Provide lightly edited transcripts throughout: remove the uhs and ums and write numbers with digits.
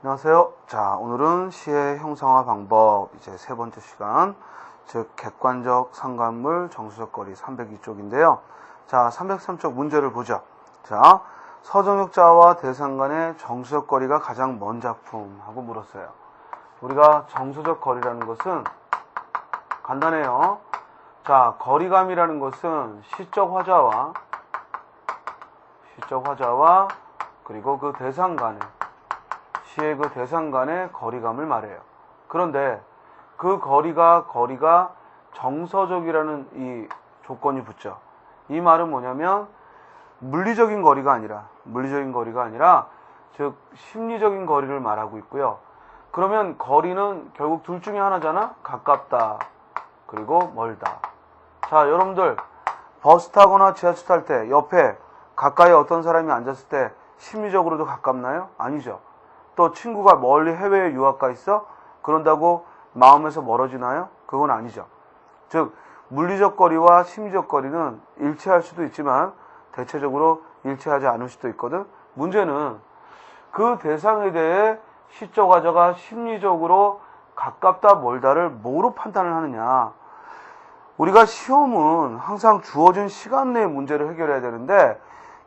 안녕하세요. 자, 오늘은 시의 형상화 방법, 이제 세 번째 시간, 즉 객관적 상관물 정수적 거리 302쪽인데요. 자, 303쪽 문제를 보죠. 자, 서정역자와 대상 간의 정수적 거리가 가장 먼 작품 하고 물었어요. 우리가 정수적 거리라는 것은 간단해요. 자, 거리감이라는 것은 시적 화자와 그리고 그 대상 간의 시의 그 대상 간의 거리감을 말해요. 그런데 그 거리가 정서적이라는 이 조건이 붙죠. 이 말은 뭐냐면 물리적인 거리가 아니라 즉 심리적인 거리를 말하고 있고요. 그러면 거리는 결국 둘 중에 하나잖아. 가깝다 그리고 멀다. 자, 여러분들 버스 타거나 지하철 탈 때 옆에 가까이 어떤 사람이 앉았을 때 심리적으로도 가깝나요? 아니죠. 또 친구가 멀리 해외에 유학 가 있어? 그런다고 마음에서 멀어지나요? 그건 아니죠. 즉 물리적 거리와 심리적 거리는 일치할 수도 있지만 대체적으로 일치하지 않을 수도 있거든. 문제는 그 대상에 대해 시적 화자가 심리적으로 가깝다 멀다를 뭐로 판단을 하느냐. 우리가 시험은 항상 주어진 시간 내에 문제를 해결해야 되는데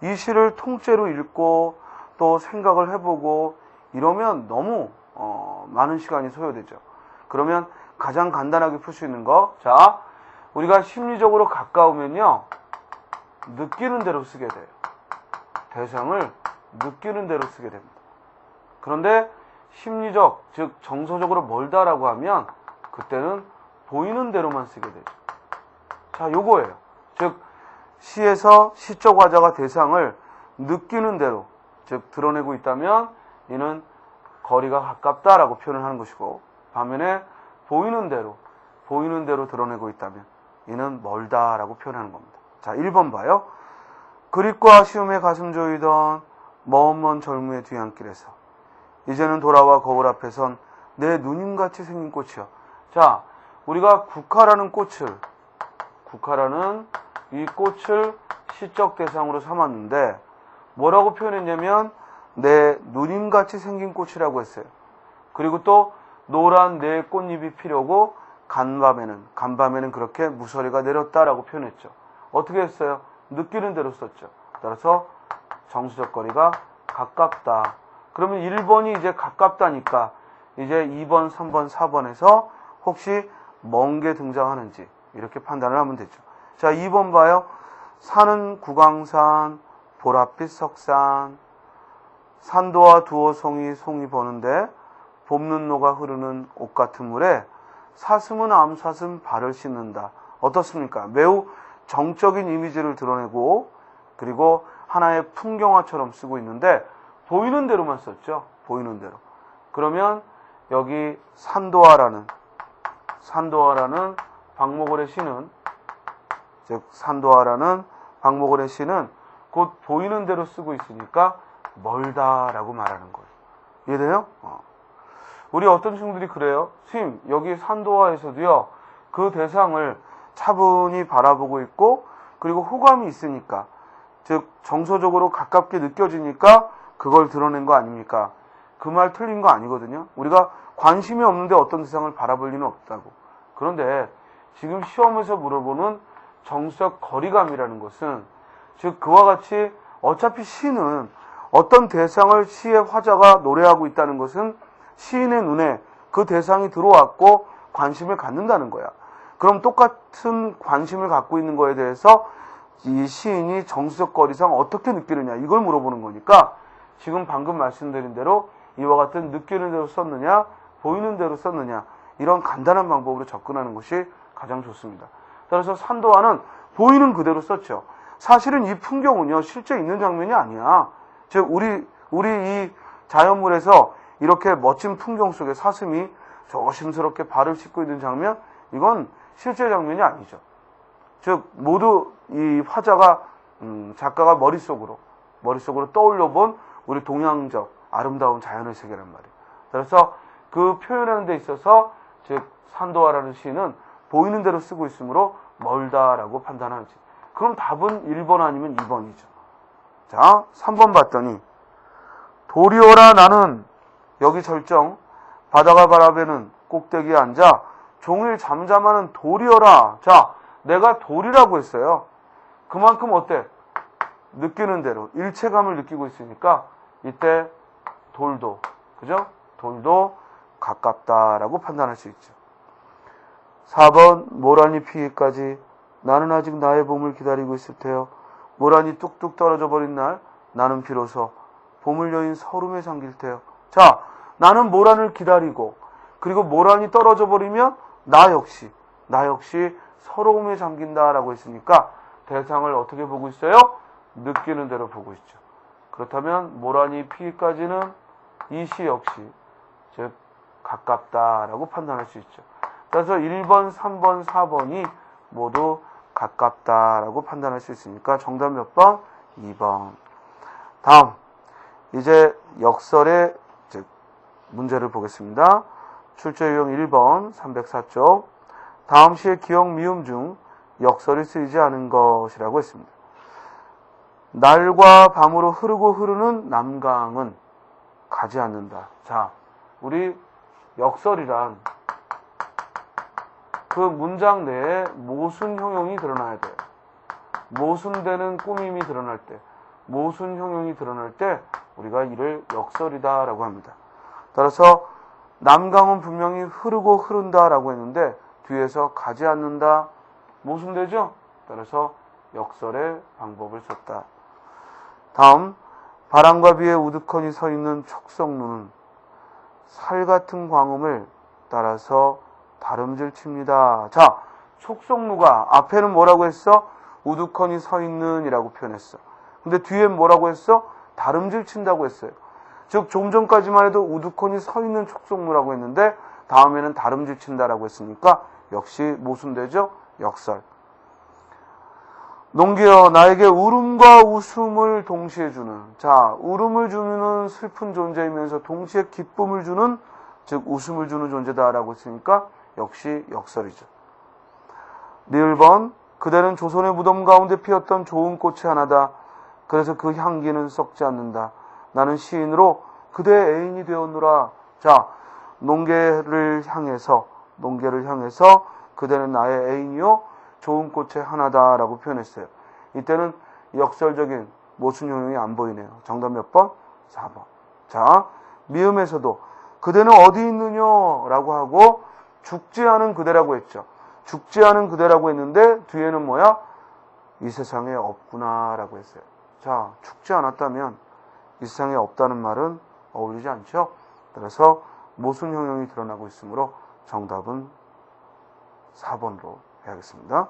이 시를 통째로 읽고 또 생각을 해보고 이러면 너무 많은 시간이 소요되죠. 그러면 가장 간단하게 풀 수 있는 거, 자, 우리가 심리적으로 가까우면요 느끼는 대로 쓰게 돼요. 대상을 느끼는 대로 쓰게 됩니다. 그런데 심리적, 즉 정서적으로 멀다라고 하면 그때는 보이는 대로만 쓰게 되죠. 자, 요거예요. 즉 시에서 시적 화자가 대상을 느끼는 대로, 즉 드러내고 있다면 이는 거리가 가깝다라고 표현을 하는 것이고, 반면에 보이는 대로 드러내고 있다면 이는 멀다라고 표현하는 겁니다. 자, 1번 봐요. 그립과 시음에 가슴 조이던 먼 젊음의 뒤안길에서 이제는 돌아와 거울 앞에선 내 누님같이 생긴 꽃이여. 자, 우리가 국화라는 이 꽃을 시적 대상으로 삼았는데 뭐라고 표현했냐면 내 누님같이 생긴 꽃이라고 했어요. 그리고 또 노란 내 꽃잎이 피려고 간밤에는 그렇게 무서리가 내렸다라고 표현했죠. 어떻게 했어요? 느끼는 대로 썼죠. 따라서 정수적 거리가 가깝다. 그러면 1번이 이제 가깝다니까 이제 2번, 3번, 4번에서 혹시 먼 게 등장하는지 이렇게 판단을 하면 되죠. 자, 2번 봐요. 산은 구강산, 보랏빛 석산, 산도와 두어송이 송이 보는데 봄눈 녹아 흐르는 옷 같은 물에 사슴은 암사슴 발을 씻는다. 어떻습니까? 매우 정적인 이미지를 드러내고 그리고 하나의 풍경화처럼 쓰고 있는데 보이는 대로만 썼죠. 보이는 대로. 그러면 여기 산도화라는 박목월의 시는, 즉 산도화라는 박목월의 시는 곧 보이는 대로 쓰고 있으니까 멀다라고 말하는 거예요. 이해돼요? 우리 어떤 친구들이 그래요. 선생님, 여기 산도화에서도요 그 대상을 차분히 바라보고 있고 그리고 호감이 있으니까, 즉 정서적으로 가깝게 느껴지니까 그걸 드러낸 거 아닙니까? 그 말 틀린 거 아니거든요. 우리가 관심이 없는데 어떤 대상을 바라볼 리는 없다고. 그런데 지금 시험에서 물어보는 정수적 거리감이라는 것은, 즉 그와 같이 어차피 시는 어떤 대상을 시의 화자가 노래하고 있다는 것은 시인의 눈에 그 대상이 들어왔고 관심을 갖는다는 거야. 그럼 똑같은 관심을 갖고 있는 거에 대해서 이 시인이 정수적 거리상 어떻게 느끼느냐 이걸 물어보는 거니까, 지금 방금 말씀드린 대로 이와 같은 느끼는 대로 썼느냐 보이는 대로 썼느냐 이런 간단한 방법으로 접근하는 것이 가장 좋습니다. 따라서 산도화는 보이는 그대로 썼죠. 사실은 이 풍경은요 실제 있는 장면이 아니야. 즉 우리 이 자연물에서 이렇게 멋진 풍경 속에 사슴이 조심스럽게 발을 씻고 있는 장면, 이건 실제 장면이 아니죠. 즉 모두 이 화자가 작가가 머릿속으로 떠올려본 우리 동양적 아름다운 자연의 세계란 말이에요. 그래서 그 표현하는 데 있어서 즉 산도화라는 시는 보이는 대로 쓰고 있으므로 멀다라고 판단하지. 그럼 답은 1번 아니면 2번이죠. 자, 3번 봤더니 도리어라 나는 여기 절정 바다가 바라보는 꼭대기에 앉아 종일 잠잠하는 돌이어라. 자, 내가 돌이라고 했어요. 그만큼 어때? 느끼는 대로 일체감을 느끼고 있으니까 이때 돌도, 그죠? 돌도 가깝다라고 판단할 수 있죠. 4번 모란이 피기까지 나는 아직 나의 봄을 기다리고 있을 테요. 모란이 뚝뚝 떨어져 버린 날 나는 비로소 봄을 여인 서름에 잠길 테요. 자, 나는 모란을 기다리고 그리고 모란이 떨어져 버리면 나 역시 서러움에 잠긴다라고 했으니까 대상을 어떻게 보고 있어요? 느끼는 대로 보고 있죠. 그렇다면 모란이 피기까지는 이 시 역시 즉 가깝다라고 판단할 수 있죠. 그래서 1번, 3번, 4번이 모두 가깝다라고 판단할 수 있으니까 정답 몇 번? 2번. 다음 이제 역설의 즉 문제를 보겠습니다. 출제 유형 1번 304쪽. 다음 시의 기역 미음 중 역설이 쓰이지 않은 것이라고 했습니다. 날과 밤으로 흐르고 흐르는 남강은 가지 않는다. 자, 우리 역설이란 그 문장 내에 모순 형용이 드러나야 돼요. 모순되는 꾸밈이 드러날 때, 모순 형용이 드러날 때 우리가 이를 역설이다라고 합니다. 따라서 남강은 분명히 흐르고 흐른다라고 했는데 뒤에서 가지 않는다, 모순되죠? 따라서 역설의 방법을 썼다. 다음, 바람과 비에 우두커니 서 있는 촉성루는 살 같은 광음을 따라서 다름질 칩니다. 자, 촉성루가 앞에는 뭐라고 했어? 우두커니 서 있는 이라고 표현했어. 근데 뒤엔 뭐라고 했어? 다름질 친다고 했어요. 즉 좀 전까지만 해도 우두커니 서 있는 촉성루라고 했는데 다음에는 다름질 친다라고 했으니까 역시 모순되죠? 역설. 농기여 나에게 울음과 웃음을 동시에 주는, 자, 울음을 주는 슬픈 존재이면서 동시에 기쁨을 주는, 즉 웃음을 주는 존재다라고 했으니까 역시 역설이죠. 리을 번, 그대는 조선의 무덤 가운데 피었던 좋은 꽃이 하나다. 그래서 그 향기는 썩지 않는다. 나는 시인으로 그대의 애인이 되었노라. 자, 농계를 향해서 그대는 나의 애인이요 좋은 꽃의 하나다라고 표현했어요. 이때는 역설적인 모순 형용이 안 보이네요. 정답 몇 번? 4번. 자, 미음에서도 그대는 어디 있느냐라고 하고 죽지 않은 그대라고 했죠. 죽지 않은 그대라고 했는데 뒤에는 뭐야? 이 세상에 없구나라고 했어요. 자, 죽지 않았다면 이 세상에 없다는 말은 어울리지 않죠. 따라서 모순 형용이 드러나고 있으므로 정답은 4번으로 해야겠습니다.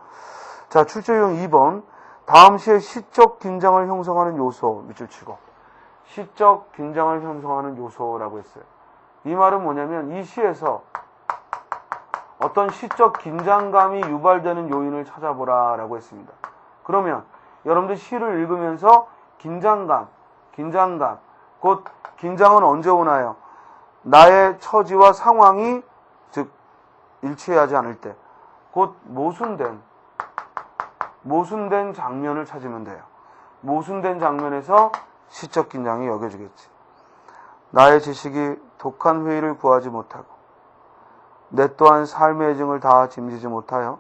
자, 출제 유형 2번. 다음 시에 시적 긴장을 형성하는 요소 밑줄 치고 시적 긴장을 형성하는 요소라고 했어요. 이 말은 뭐냐면 이 시에서 어떤 시적 긴장감이 유발되는 요인을 찾아보라라고 했습니다. 그러면 여러분들 시를 읽으면서 긴장감, 곧 긴장은 언제 오나요? 나의 처지와 상황이 즉 일치하지 않을 때, 곧 모순된 장면을 찾으면 돼요. 모순된 장면에서 시적 긴장이 여겨지겠지. 나의 지식이 독한 회의를 구하지 못하고 내 또한 삶의 애증을 다 짐지지 못하여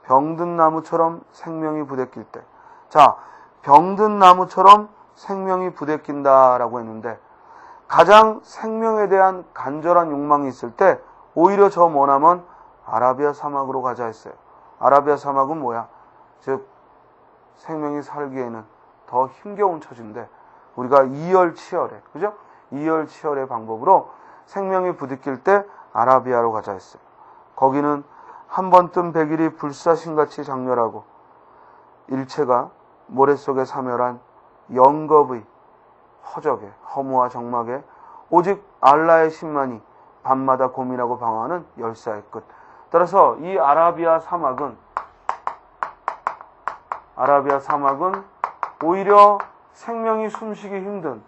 병든 나무처럼 생명이 부대낄 때, 자, 병든 나무처럼 생명이 부대낀다라고 했는데 가장 생명에 대한 간절한 욕망이 있을 때 오히려 저 머나먼 아라비아 사막으로 가자 했어요. 아라비아 사막은 뭐야? 즉 생명이 살기에는 더 힘겨운 처지인데 우리가 이열치열해, 그죠? 이열치열의 방법으로 생명이 부딪힐 때 아라비아로 가자 했어요. 거기는 한 번 뜬 백일이 불사신같이 장렬하고 일체가 모래 속에 사멸한 영겁의 허적에, 허무와 정막에 오직 알라의 신만이 밤마다 고민하고 방황하는 열사의 끝. 따라서 이 아라비아 사막은 오히려 생명이 숨쉬기 힘든,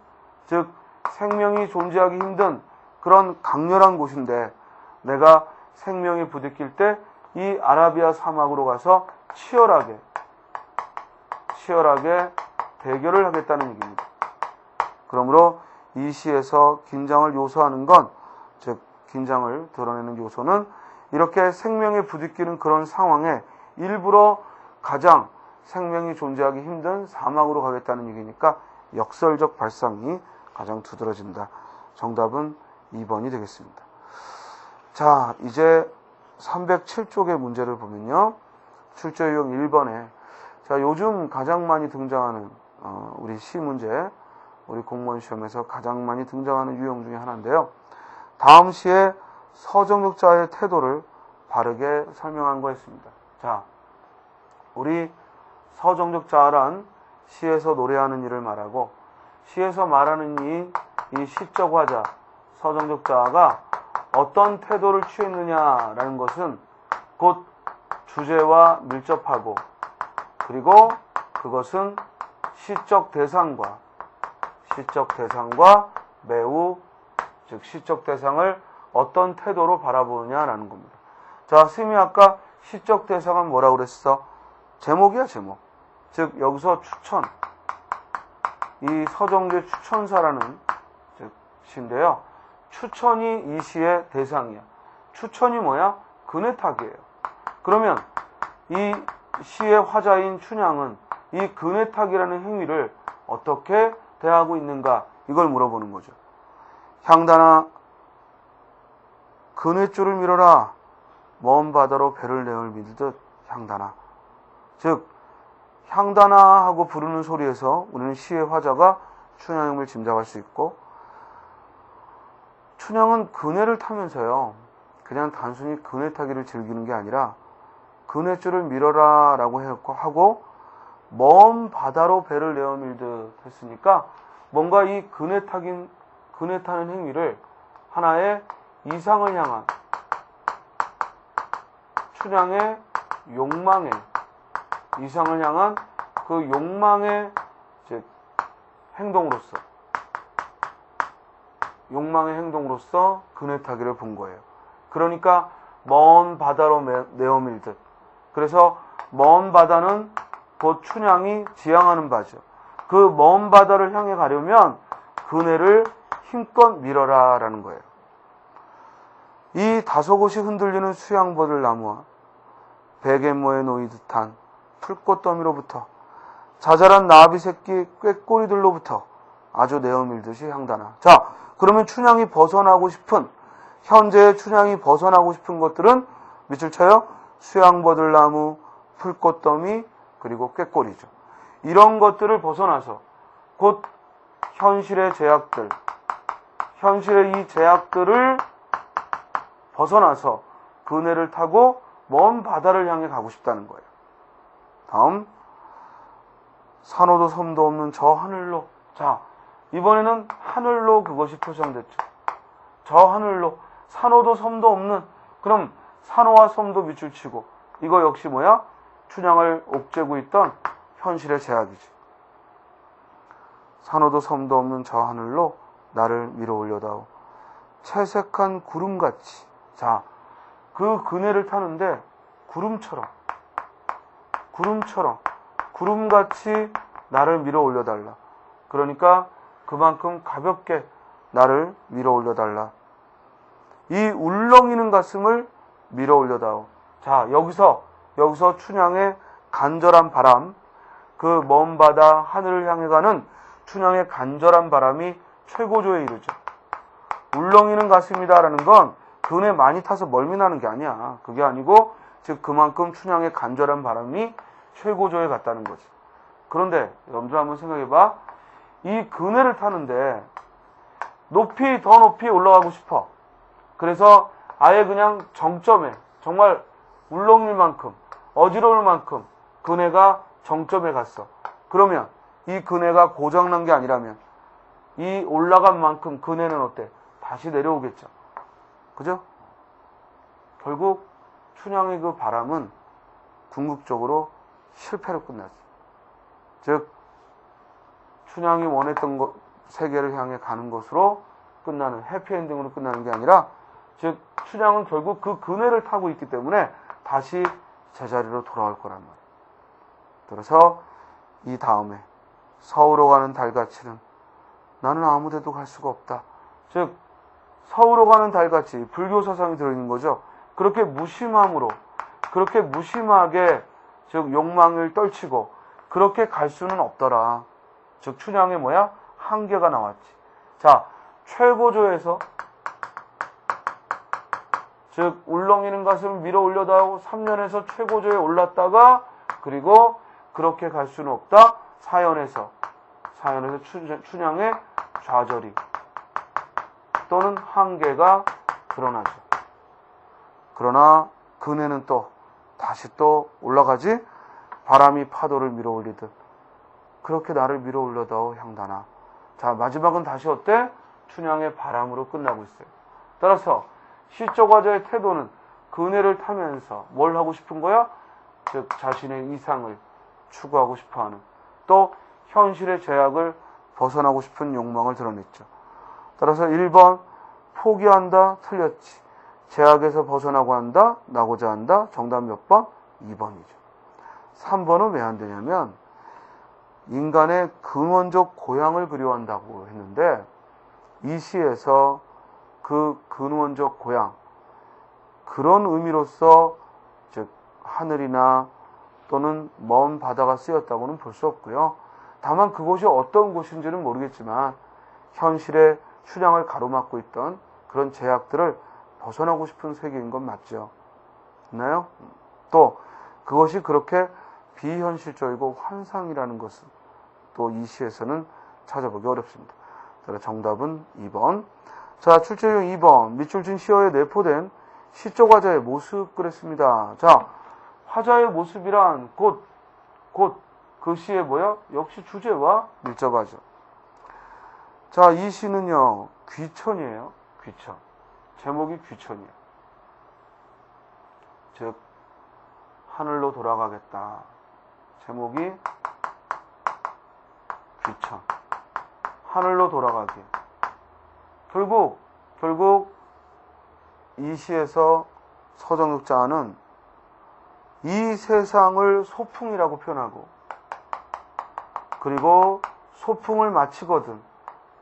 즉 생명이 존재하기 힘든 그런 강렬한 곳인데 내가 생명이 부딪힐 때 이 아라비아 사막으로 가서 치열하게 대결을 하겠다는 얘기입니다. 그러므로 이 시에서 긴장을 요소하는 건, 즉 긴장을 드러내는 요소는 이렇게 생명에 부딪히는 그런 상황에 일부러 가장 생명이 존재하기 힘든 사막으로 가겠다는 얘기니까 역설적 발상이 가장 두드러진다. 정답은 2번이 되겠습니다. 자, 이제 307쪽의 문제를 보면요. 출제 유형 1번에 자, 요즘 가장 많이 등장하는 우리 시 문제, 우리 공무원 시험에서 가장 많이 등장하는 유형 중에 하나인데요. 다음 시에 서정적자의 태도를 바르게 설명한 거였습니다. 자, 우리 서정적자란 시에서 노래하는 이를 말하고 시에서 말하는 이 시적 화자, 서정적자가 어떤 태도를 취했느냐라는 것은 곧 주제와 밀접하고 그리고 그것은 시적 대상과 매우 즉 시적 대상을 어떤 태도로 바라보느냐라는 겁니다. 자, 선생님이 아까 시적 대상은 뭐라고 그랬어? 제목이야, 제목. 즉 여기서 추천, 이 서정제 추천사라는 즉 시인데요. 추천이 이 시의 대상이야. 추천이 뭐야? 근회탁이에요. 그러면 이 시의 화자인 춘향은 이 근회탁이라는 행위를 어떻게 대하고 있는가? 이걸 물어보는 거죠. 향단아, 근회줄을 밀어라. 먼 바다로 배를 내을 밀듯 향단아. 즉 향단아 하고 부르는 소리에서 우리는 시의 화자가 춘향임을 짐작할 수 있고, 춘향은 근회를 타면서요, 그냥 단순히 근회 타기를 즐기는 게 아니라 근회줄을 밀어라 라고 하고 먼 바다로 배를 내어 밀듯 했으니까 뭔가 이 근회 타는 행위를 하나의 이상을 향한 춘향의 욕망의 이상을 향한 그 욕망의 행동으로서 근회 타기를 본 거예요. 그러니까 먼 바다로 내어 밀듯. 그래서 먼 바다는 곧 춘향이 지향하는 바죠. 그 먼 바다를 향해 가려면 그네를 힘껏 밀어라 라는 거예요. 이 다소곳이 흔들리는 수양버들 나무와 베갯모에 놓이 듯한 풀꽃더미로부터 자잘한 나비 새끼 꾀꼬리들로부터 아주 내어밀듯이 향단아. 자, 그러면 춘향이 벗어나고 싶은, 현재의 춘향이 벗어나고 싶은 것들은 밑줄 쳐요. 수양버들 나무, 풀꽃더미, 그리고 꾀꼬리죠. 이런 것들을 벗어나서 곧 현실의 제약들, 현실의 이 제약들을 벗어나서 그네를 타고 먼 바다를 향해 가고 싶다는 거예요. 다음, 산호도 섬도 없는 저 하늘로. 자, 이번에는 하늘로 그것이 표정됐죠. 저 하늘로, 산호도 섬도 없는, 그럼 산호와 섬도 밑줄 치고, 이거 역시 뭐야? 춘향을 옥죄고 있던 현실의 제약이지. 산호도 섬도 없는 저 하늘로 나를 밀어 올려다오. 채색한 구름같이. 자, 그 그네를 타는데 구름같이 나를 밀어 올려달라. 그러니까 그만큼 가볍게 나를 밀어 올려달라. 이 울렁이는 가슴을 밀어 올려다오. 자, 여기서 춘향의 간절한 바람, 그 먼 바다 하늘을 향해 가는 춘향의 간절한 바람이 최고조에 이르죠. 울렁이는 가슴이다라는 건 그네 많이 타서 멀미나는 게 아니야. 그게 아니고 즉 그만큼 춘향의 간절한 바람이 최고조에 갔다는 거지. 그런데 여러분들 한번 생각해봐. 이 그네를 타는데 더 높이 올라가고 싶어. 그래서 아예 그냥 정점에, 정말 울렁일 만큼, 어지러울 만큼 그네가 정점에 갔어. 그러면 이 그네가 고장난 게 아니라면 이 올라간 만큼 그네는 어때? 다시 내려오겠죠. 그죠? 결국 춘향의 그 바람은 궁극적으로 실패로 끝났어. 즉 춘향이 원했던 세계를 향해 가는 것으로 끝나는, 해피엔딩으로 끝나는 게 아니라, 즉 춘향은 결국 그 그네를 타고 있기 때문에 다시 제자리로 돌아올 거란 말이에요. 그래서 이 다음에 서울로 가는 달같이는 나는 아무 데도 갈 수가 없다. 즉 서울로 가는 달같이 불교 사상이 들어있는 거죠. 그렇게 무심함으로, 그렇게 무심하게 즉 욕망을 떨치고 그렇게 갈 수는 없더라. 즉 춘향의 뭐야? 한계가 나왔지. 자, 최고조에서 즉 울렁이는 가슴을 밀어 올려다오 3년에서 최고조에 올랐다가 그리고 그렇게 갈 수는 없다. 사연에서 춘향의 좌절이 또는 한계가 드러나죠. 그러나 그네는 또 다시 또 올라가지. 바람이 파도를 밀어 올리듯 그렇게 나를 밀어 올려다오 향단아. 자, 마지막은 다시 어때? 춘향의 바람으로 끝나고 있어요. 따라서 시조과자의 태도는 그네를 타면서 뭘 하고 싶은 거야? 즉 자신의 이상을 추구하고 싶어하는, 또 현실의 제약을 벗어나고 싶은 욕망을 드러냈죠. 따라서 1번 포기한다 틀렸지. 제약에서 벗어나고 한다, 나고자 한다. 정답 몇 번? 2번이죠. 3번은 왜 안 되냐면 인간의 근원적 고향을 그리워한다고 했는데 이 시에서 그 근원적 고향, 그런 의미로서 즉 하늘이나 또는 먼 바다가 쓰였다고는 볼 수 없고요. 다만 그곳이 어떤 곳인지는 모르겠지만 현실의 춘향을 가로막고 있던 그런 제약들을 벗어나고 싶은 세계인 건 맞죠. 있나요? 또 그것이 그렇게 비현실적이고 환상이라는 것은 또 이 시에서는 찾아보기 어렵습니다. 정답은 2번. 자, 출제용 2번. 밑줄 진 시어에 내포된 시적 화자의 모습 그랬습니다. 자, 화자의 모습이란 곧 그 시의 뭐야? 역시 주제와 밀접하죠. 자, 이 시는요, 귀천이에요. 귀천. 제목이 귀천이에요. 즉, 하늘로 돌아가겠다. 제목이 귀천. 하늘로 돌아가기. 결국 이 시에서 서정육자는 이 세상을 소풍이라고 표현하고 그리고 소풍을 마치거든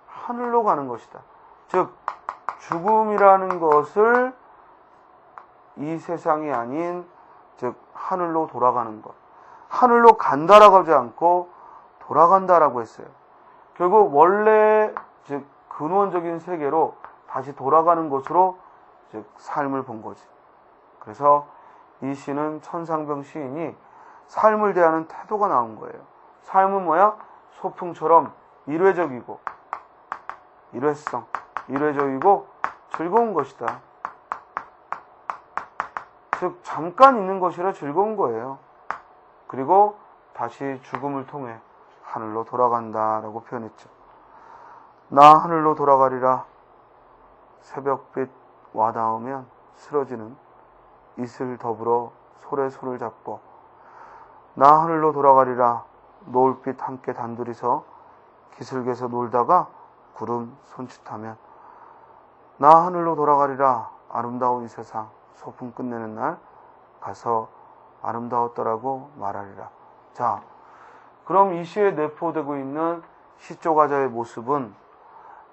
하늘로 가는 것이다. 즉 죽음이라는 것을 이 세상이 아닌 즉 하늘로 돌아가는 것. 하늘로 간다라고 하지 않고 돌아간다라고 했어요. 결국 원래 즉 근원적인 세계로 다시 돌아가는 것으로 즉 삶을 본 거지. 그래서 이 시는 천상병 시인이 삶을 대하는 태도가 나온 거예요. 삶은 뭐야? 소풍처럼 일회적이고 일회성, 일회적이고 즐거운 것이다. 즉 잠깐 있는 것이라 즐거운 거예요. 그리고 다시 죽음을 통해 하늘로 돌아간다라고 표현했죠. 나 하늘로 돌아가리라. 새벽빛 와닿으면 쓰러지는 이슬 더불어 솔에 손을 잡고 나 하늘로 돌아가리라. 노을빛 함께 단둘이서 기슭에서 놀다가 구름 손짓하면 나 하늘로 돌아가리라. 아름다운 이 세상 소풍 끝내는 날 가서 아름다웠더라고 말하리라. 자, 그럼 이 시에 내포되고 있는 시조가자의 모습은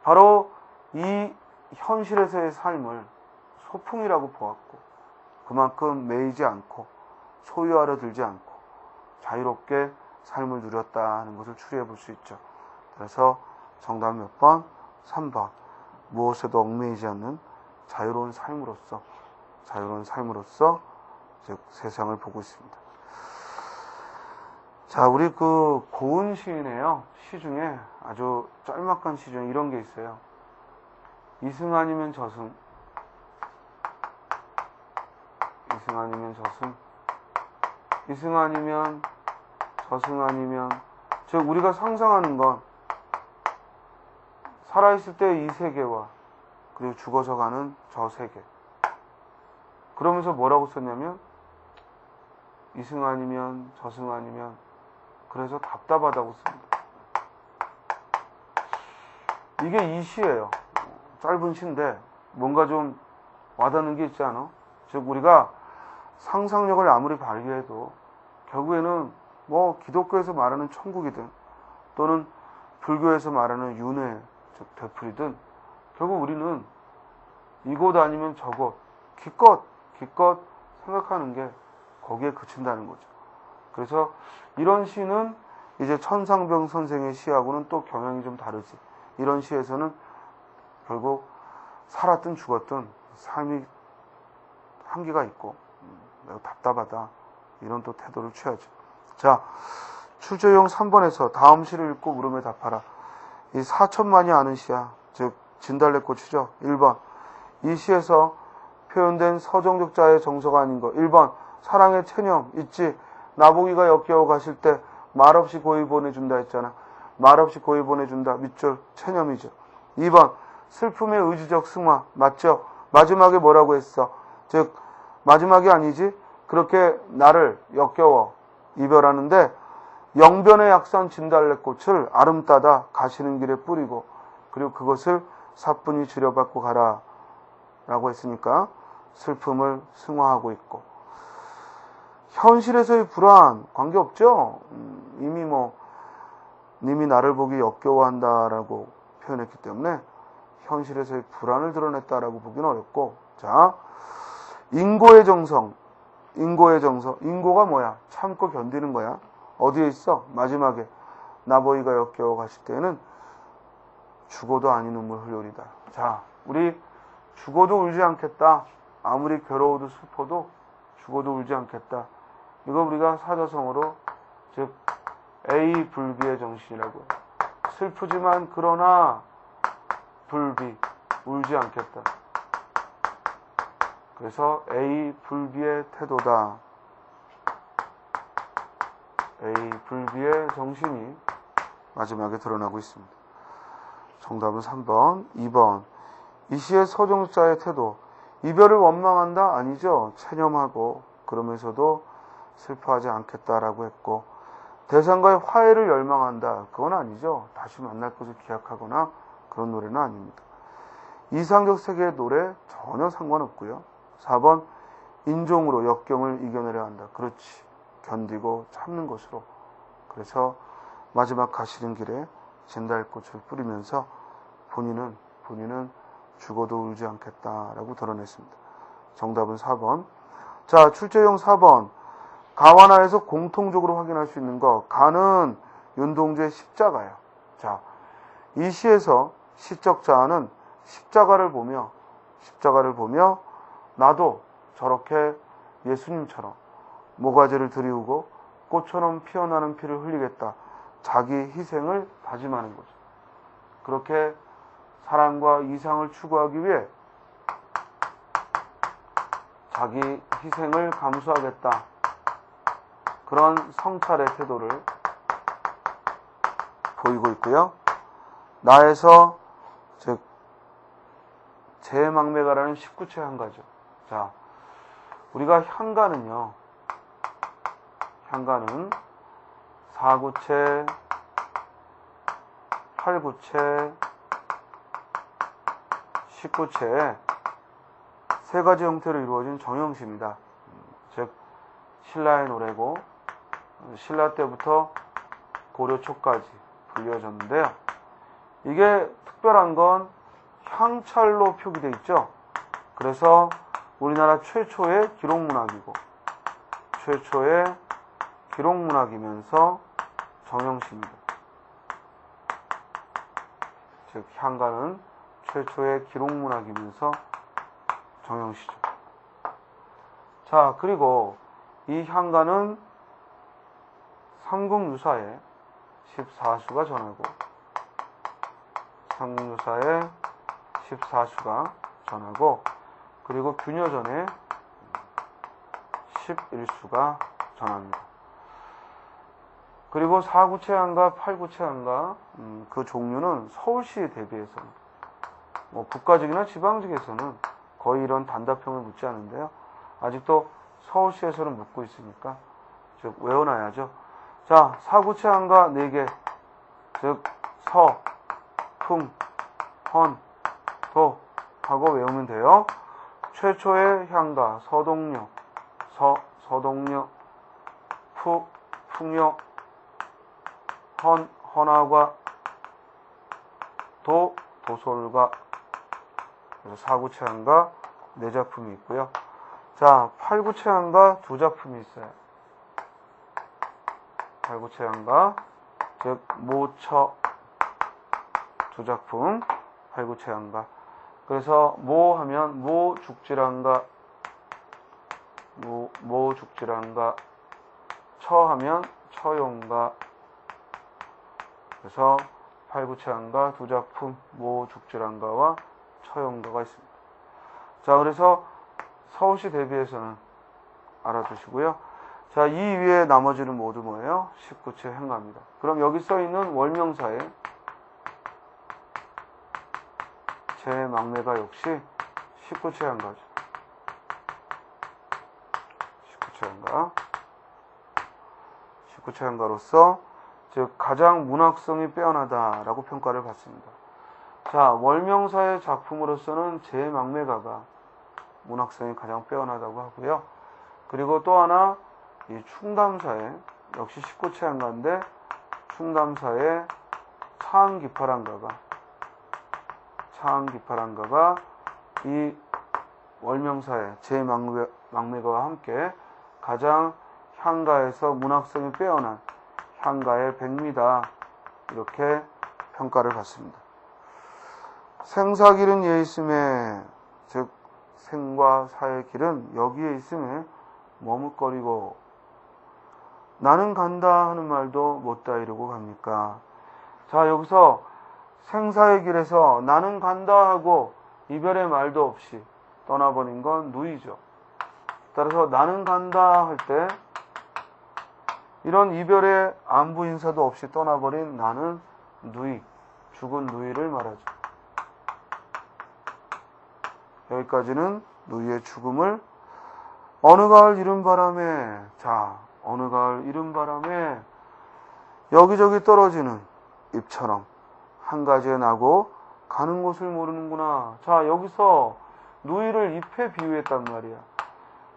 바로 이 현실에서의 삶을 소풍이라고 보았고 그만큼 매이지 않고 소유하려 들지 않고 자유롭게 삶을 누렸다는 것을 추리해 볼 수 있죠. 그래서 정답 몇 번? 3번. 무엇에도 얽매이지 않는 자유로운 삶으로서 즉 세상을 보고 있습니다. 자, 우리 그 고은 시인의 시 중에 아주 짤막한 시 중에 이런 게 있어요. 이승 아니면 저승, 이승 아니면 저승, 이승 아니면 저승 아니면, 즉 우리가 상상하는 건 살아있을 때 이 세계와 그리고 죽어서 가는 저 세계. 그러면서 뭐라고 썼냐면 이승 아니면 저승 아니면, 그래서 답답하다고 씁니다. 이게 이 시예요. 짧은 시인데 뭔가 좀 와닿는 게 있지 않아? 즉 우리가 상상력을 아무리 발휘해도 결국에는 뭐 기독교에서 말하는 천국이든 또는 불교에서 말하는 윤회, 즉 되풀이든 결국 우리는 이곳 아니면 저곳 기껏 생각하는 게 거기에 그친다는 거죠. 그래서 이런 시는 이제 천상병 선생의 시하고는 또 경향이 좀 다르지. 이런 시에서는 결국 살았든 죽었든 삶이 한계가 있고 매우 답답하다. 이런 또 태도를 취하죠. 자, 출제용 3번에서 다음 시를 읽고 물음에 답하라. 이 4천만이 아는 시야. 즉 진달래꽃이죠. 1번. 이 시에서 표현된 서정적자의 정서가 아닌 거. 1번. 사랑의 체념 있지. 나보기가 역겨워 가실 때 말없이 고이 보내준다 했잖아. 말없이 고이 보내준다. 밑줄 체념이죠. 2번. 슬픔의 의지적 승화. 맞죠? 마지막에 뭐라고 했어? 즉 마지막이 아니지. 그렇게 나를 역겨워 이별하는데 영변의 약산 진달래꽃을 아름따다 가시는 길에 뿌리고 그리고 그것을 사뿐히 들여받고 가라 라고 했으니까 슬픔을 승화하고 있고 현실에서의 불안 관계없죠. 이미 님이 나를 보기 역겨워한다라고 표현했기 때문에 현실에서의 불안을 드러냈다라고 보기는 어렵고 자 인고의 정성 인고가 뭐야? 참고 견디는 거야. 어디에 있어? 마지막에 나보이가 역겨워 가실 때에는 죽어도 아니 눈물 흘리리다. 자, 우리 죽어도 울지 않겠다. 아무리 괴로워도 슬퍼도 죽어도 울지 않겠다. 이거 우리가 사자성어로 즉 A 불비의 정신이라고. 슬프지만 그러나 불비 울지 않겠다. 그래서 A 불비의 태도다. A 불비의 정신이 마지막에 드러나고 있습니다. 정답은 3번, 2번. 이 시의 서정자의 태도. 이별을 원망한다? 아니죠. 체념하고 그러면서도 슬퍼하지 않겠다라고 했고 대상과의 화해를 열망한다. 그건 아니죠. 다시 만날 것을 기약하거나 그런 노래는 아닙니다. 이상적 세계의 노래 전혀 상관없고요. 4번 인종으로 역경을 이겨내려 한다. 그렇지. 견디고 참는 것으로. 그래서 마지막 가시는 길에 진달꽃을 뿌리면서 본인은 죽어도 울지 않겠다라고 드러냈습니다. 정답은 4번. 자, 출제용 4번. 가와나에서 공통적으로 확인할 수 있는 거. 가는 윤동주의 십자가예요. 자, 이 시에서 시적자는 십자가를 보며 나도 저렇게 예수님처럼 모가지를 들이우고 꽃처럼 피어나는 피를 흘리겠다. 자기 희생을 다짐하는 거죠. 그렇게 사랑과 이상을 추구하기 위해 자기 희생을 감수하겠다. 그런 성찰의 태도를 보이고 있고요. 나에서 즉 제망매가라는 19채 향가죠. 자, 우리가 향가는 4구체, 8구체, 19채 세 가지 형태로 이루어진 정형시입니다. 즉 신라의 노래고 신라 때부터 고려 초까지 불려졌는데요. 이게 특별한 건 향찰로 표기되어 있죠. 그래서 우리나라 최초의 기록문학이고 최초의 기록문학이면서 정형시입니다. 즉 향가는 최초의 기록문학이면서 정형시죠. 자, 그리고 이 향가는 삼국유사에 14수가 전하고 삼국유사에 14수가 전하고 그리고 균여전에 11수가 전합니다. 그리고 4구체향가, 8구체향가 그 종류는 서울시에 대비해서 국가직이나 지방직에서는 거의 이런 단답형을 묻지 않는데요. 아직도 서울시에서는 묻고 있으니까 즉 외워놔야죠. 자, 4구체향가 4개 즉 서, 풍, 헌, 도 하고 외우면 돼요. 최초의 향가 서동료, 서동료, 풍요, 헌화과, 도솔가, 사구체한가 네 작품이 있고요. 자, 팔구체한가 두 작품이 있어요. 팔구체한가, 즉 모처 두 작품, 팔구체한가. 그래서 모 하면 모죽지란가, 모죽지란가, 처 하면 처용가. 그래서 팔구체한가 두 작품, 모죽지란가와 처용가가 있습니다. 자, 그래서 서울시 대비해서는 알아두시고요. 자, 이 위에 나머지는 모두 뭐예요? 19체 행가입니다. 그럼 여기 써 있는 월명사에 제 막내가 역시 19체 행가죠. 19체 행가. 19체 행가로서 즉 가장 문학성이 빼어나다라고 평가를 받습니다. 자, 월명사의 작품으로서는 제 막내가가 문학성이 가장 빼어나다고 하고요. 그리고 또 하나 이 충담사에 역시 19체 행가인데 충담사의 차항기파란가가 이 월명사의 제 막내가와 함께 가장 향가에서 문학성이 빼어난 향가의 백미다 이렇게 평가를 받습니다. 생사길은 예 있음에 즉 생과 사의 길은 여기에 있음에 머뭇거리고 나는 간다 하는 말도 못다 이러고 갑니까? 자, 여기서 생사의 길에서 나는 간다 하고 이별의 말도 없이 떠나버린 건 누이죠. 따라서 나는 간다 할 때 이런 이별의 안부 인사도 없이 떠나버린 나는 누이, 죽은 누이를 말하죠. 여기까지는 누이의 죽음을 어느 가을 이른 바람에, 자, 어느 가을 이른 바람에 여기저기 떨어지는 잎처럼 한 가지에 나고 가는 곳을 모르는구나. 자, 여기서 누이를 잎에 비유했단 말이야.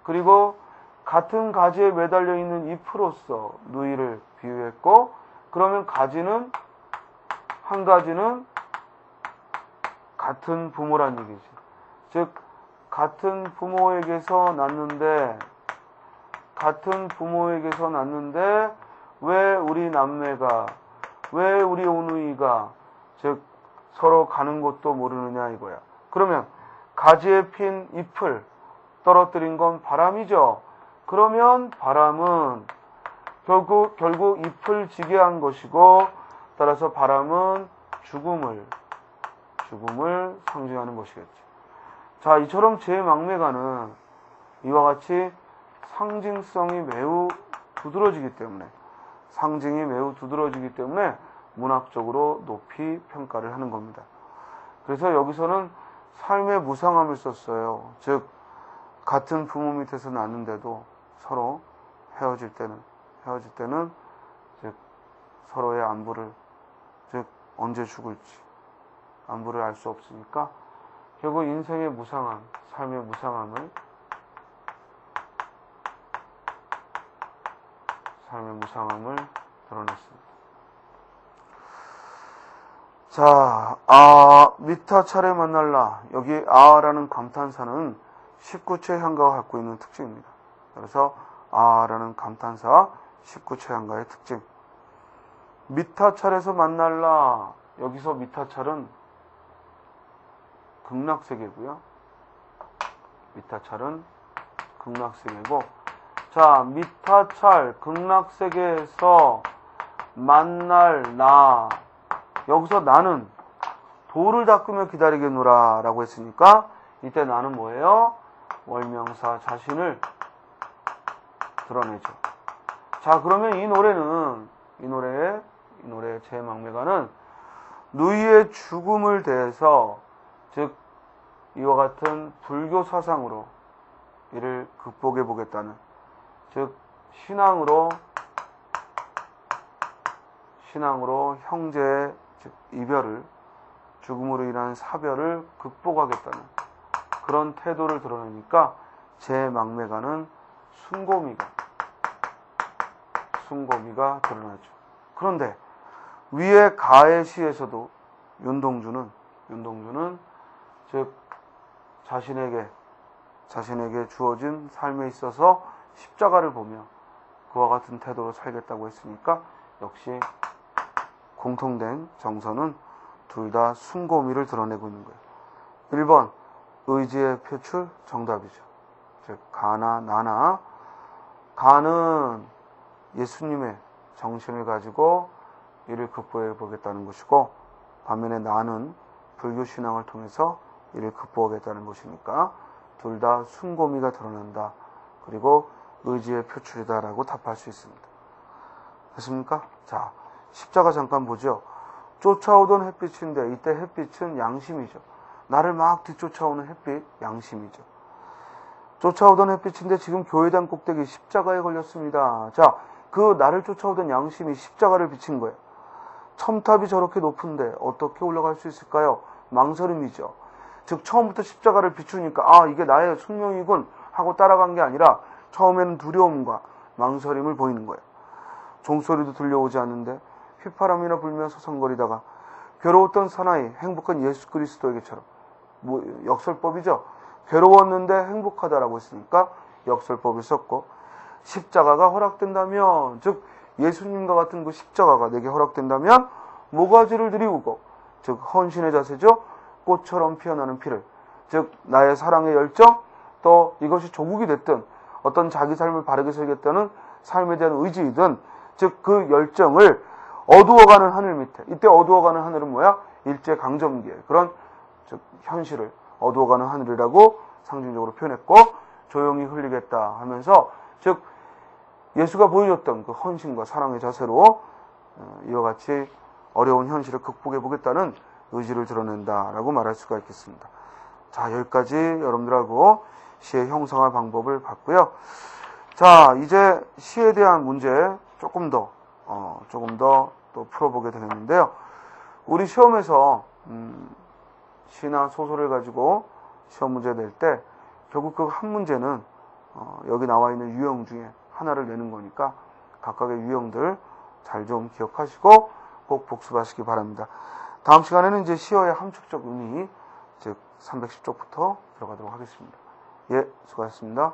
그리고 같은 가지에 매달려 있는 잎으로서 누이를 비유했고, 그러면 가지는, 한 가지는 같은 부모란 얘기지. 즉, 같은 부모에게서 낳는데 왜 우리 남매가, 왜 우리 오누이가, 즉 서로 가는 곳도 모르느냐 이거야. 그러면 가지에 핀 잎을 떨어뜨린 건 바람이죠. 그러면 바람은 결국 잎을 지게 한 것이고, 따라서 바람은 죽음을 상징하는 것이겠지. 자, 이처럼 제 막내가는 이와 같이 상징성이 매우 두드러지기 때문에, 문학적으로 높이 평가를 하는 겁니다. 그래서 여기서는 삶의 무상함을 썼어요. 즉, 같은 부모 밑에서 낳는데도 서로 헤어질 때는 즉, 서로의 안부를, 즉, 언제 죽을지 안부를 알 수 없으니까 결국 인생의 무상함, 삶의 무상함을 드러냈습니다. 자, 미타 차례 만날라. 여기 라는 감탄사는 19체 향가가 갖고 있는 특징입니다. 그래서 라는 감탄사 19체 향가의 특징. 미타 차례에서 만날라. 여기서 미타 찰은 극락세계고요. 미타찰은 극락세계고, 자, 미타찰 극락세계에서 만날 나. 여기서 나는 돌을 닦으며 기다리겠노라 라고 했으니까 이때 나는 뭐예요? 월명사 자신을 드러내죠. 자, 그러면 이 노래의 제 막내가는 누이의 죽음을 대해서, 즉 이와 같은 불교 사상으로 이를 극복해 보겠다는, 즉 신앙으로 형제의 즉 이별을, 죽음으로 인한 사별을 극복하겠다는 그런 태도를 드러내니까 제 막내가는 순고미가 드러나죠. 그런데 위에 가의 시에서도 윤동주는 윤동주는 즉 자신에게 주어진 삶에 있어서 십자가를 보며 그와 같은 태도로 살겠다고 했으니까 역시 공통된 정서는 둘 다 숭고미를 드러내고 있는 거예요. 1번 의지의 표출 정답이죠. 즉 가나 나나, 가는 예수님의 정신을 가지고 이를 극복해 보겠다는 것이고, 반면에 나는 불교 신앙을 통해서 이를 극복하겠다는 것이니까 둘 다 숭고미가 드러난다. 그리고 의지의 표출이다라고 답할 수 있습니다. 됐습니까? 자, 십자가 잠깐 보죠. 쫓아오던 햇빛인데 이때 햇빛은 양심이죠. 나를 막 뒤쫓아오는 햇빛, 양심이죠. 쫓아오던 햇빛인데 지금 교회당 꼭대기 십자가에 걸렸습니다. 자, 그 나를 쫓아오던 양심이 십자가를 비친 거예요. 첨탑이 저렇게 높은데 어떻게 올라갈 수 있을까요? 망설임이죠. 즉 처음부터 십자가를 비추니까 아, 이게 나의 숙명이군 하고 따라간 게 아니라 처음에는 두려움과 망설임을 보이는 거예요. 종소리도 들려오지 않는데 휘파람이나 불며 서성거리다가 괴로웠던 사나이 행복한 예수 그리스도에게처럼, 역설법이죠. 괴로웠는데 행복하다라고 했으니까 역설법을 썼고, 십자가가 허락된다면, 즉 예수님과 같은 그 십자가가 내게 허락된다면 모가지를 들이우고, 즉 헌신의 자세죠. 꽃처럼 피어나는 피를, 즉 나의 사랑의 열정, 또 이것이 조국이 됐든 어떤 자기 삶을 바르게 살겠다는 삶에 대한 의지이든, 즉 그 열정을 어두워가는 하늘 밑에, 이때 어두워가는 하늘은 뭐야? 일제강점기의 그런 즉 현실을 어두워가는 하늘이라고 상징적으로 표현했고, 조용히 흘리겠다 하면서 즉 예수가 보여줬던 그 헌신과 사랑의 자세로 이와 같이 어려운 현실을 극복해 보겠다는 의지를 드러낸다라고 말할 수가 있겠습니다. 자, 여기까지 여러분들하고 시의 형상화 방법을 봤고요. 자, 이제 시에 대한 문제 조금 더 또 풀어보게 되겠는데요. 우리 시험에서 시나 소설을 가지고 시험 문제 낼 때 결국 그 한 문제는 여기 나와 있는 유형 중에 하나를 내는 거니까 각각의 유형들 잘 좀 기억하시고 꼭 복습하시기 바랍니다. 다음 시간에는 이제 시어의 함축적 의미, 즉 310쪽부터 들어가도록 하겠습니다. 예, 수고하셨습니다.